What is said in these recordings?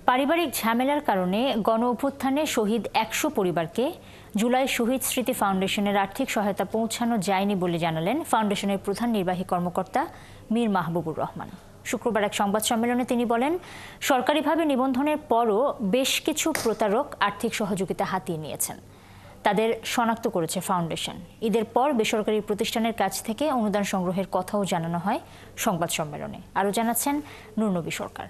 পারিবারিক ঝামেলার কারণে গণ অভ্যুত্থানে শহীদ ১০০ পরিবারকে জুলাই শহীদ স্মৃতি ফাউন্ডেশনের আর্থিক সহায়তা পৌঁছানো যায়নি বলে জানালেন ফাউন্ডেশনের প্রধান নির্বাহী কর্মকর্তা মীর মাহবুবুর রহমান। শুক্রবার এক সংবাদ সম্মেলনে তিনি বলেন, সরকারিভাবে নিবন্ধনের পরও বেশ কিছু প্রতারক আর্থিক সহযোগিতা হাতিয়ে নিয়েছেন। তাদের শনাক্ত করেছে ফাউন্ডেশন। ঈদের পর বেসরকারি প্রতিষ্ঠানের কাছ থেকে অনুদান সংগ্রহের কথাও জানানো হয় সংবাদ সম্মেলনে। আরও জানাচ্ছেন নুরনবী সরকার।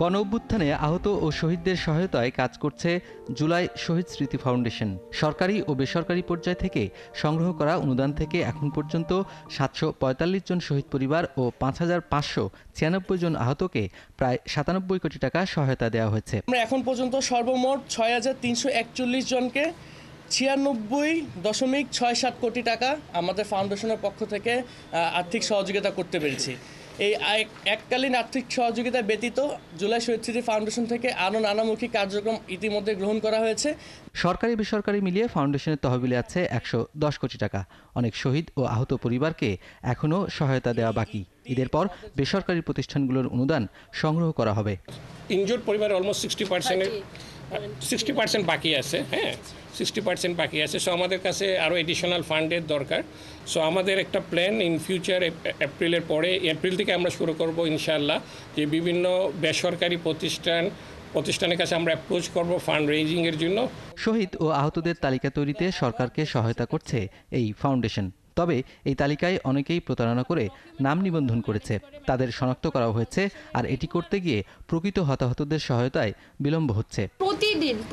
গণ অভ্যুত্থানে আহত ও শহীদদের সহায়তায় কাজ করছে জুলাই শহীদ স্মৃতি ফাউন্ডেশন। সরকারি ও বেসরকারি পর্যায় থেকে সংগ্রহ করা অনুদান থেকে এখন পর্যন্ত ৭৪৫ জন শহীদ পরিবার ও ৫,৫৯৬ জন আহতকে প্রায় ৯৭ কোটি টাকা সহায়তা দেওয়া হয়েছে। আমরা এখন পর্যন্ত সর্বমোট ৬,৩৪১ জনকে ৯৬.৬৭ কোটি টাকা আমাদের ফাউন্ডেশনের পক্ষ থেকে আর্থিক সহযোগিতা করতে পেরেছি। এই এককালীন আর্থিক সহযোগিতা ব্যতীত জুলাই শহীদ স্মৃতি ফাউন্ডেশন থেকে আরও নানামুখী কার্যক্রম ইতিমধ্যে গ্রহণ করা হয়েছে। সরকারি বেসরকারি মিলিয়ে ফাউন্ডেশনের তহবিলে আছে ১১০ কোটি টাকা। অনেক শহীদ ও আহত পরিবারকে এখনও সহায়তা দেওয়া বাকি। ঈদের পর বেসরকারি প্রতিষ্ঠানগুলোর অনুদান সংগ্রহ করা হবে। ইনজুর্ড পরিবার অলমোস্ট 60% বাকি আছে। 60% বাকি আছে। সো আমাদের কাছে আরও এডিশনাল ফান্ডের দরকার। সো আমাদের একটা প্ল্যান ইন ফিউচার এপ্রিলের পরে, এপ্রিল থেকে আমরা শুরু করব ইনশাআল্লাহ, যে বিভিন্ন বেসরকারি প্রতিষ্ঠানের কাছে আমরা অ্যাপ্রোচ করব ফান্ড রেইজিংয়ের জন্য। শহীদ ও আহতদের তালিকা তৈরিতে সরকারকে সহায়তা করছে এই ফাউন্ডেশন। তবে এই তালিকায় অনেকেই প্রতারণা করে নাম নিবন্ধন করেছে। তাদের শনাক্ত করা হয়েছে, আর এটি করতে গিয়ে প্রকৃত হতাহতদের সহায়তায় বিলম্ব হচ্ছে।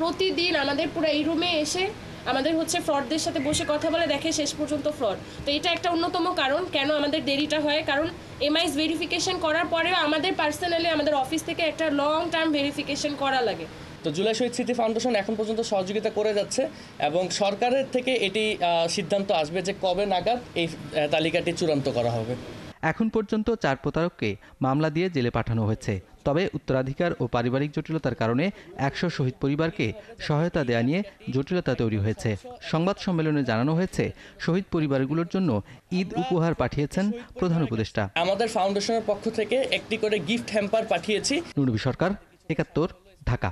প্রতিদিন আমাদের পুরো এই রুমে এসে আমাদের ফ্রডদের সাথে বসে কথা বলে দেখে শেষ পর্যন্ত ফ্রড। তো এটা একটা অন্যতম কারণ কেন আমাদের দেরিটা হয়, কারণ এমআইএস ভেরিফিকেশন করার পরেও আমাদের পার্সোনালি আমাদের অফিস থেকে একটা লং টার্ম ভেরিফিকেশন করা লাগে। তো জুলাই শহীদ স্মৃতি ফাউন্ডেশন এখন পর্যন্ত সহযোগিতা করে যাচ্ছে এবং সরকারের থেকে এটি সিদ্ধান্ত আসবে যে কবে নাগাদ এই তালিকাটি চূড়ান্ত করা হবে। এখন পর্যন্ত ৪ প্রতারককে মামলা দিয়ে জেলে পাঠানো হয়েছে। তবে উত্তরাধিকার ও পারিবারিক জটিলতার কারণে ১০০ শহীদ পরিবারকে সহায়তা দেয়া নিয়ে জটিলতা তৈরি হয়েছে। সংবাদ সম্মেলনে জানানো হয়েছে, শহীদ পরিবারগুলোর জন্য ঈদ উপহার পাঠিয়েছেন প্রধান উপদেষ্টা। আমাদের ফাউন্ডেশনের পক্ষ থেকে একটি করে গিফট হ্যাম্পার পাঠিয়েছি। নুরনবী সরকার, ৭১, ঢাকা।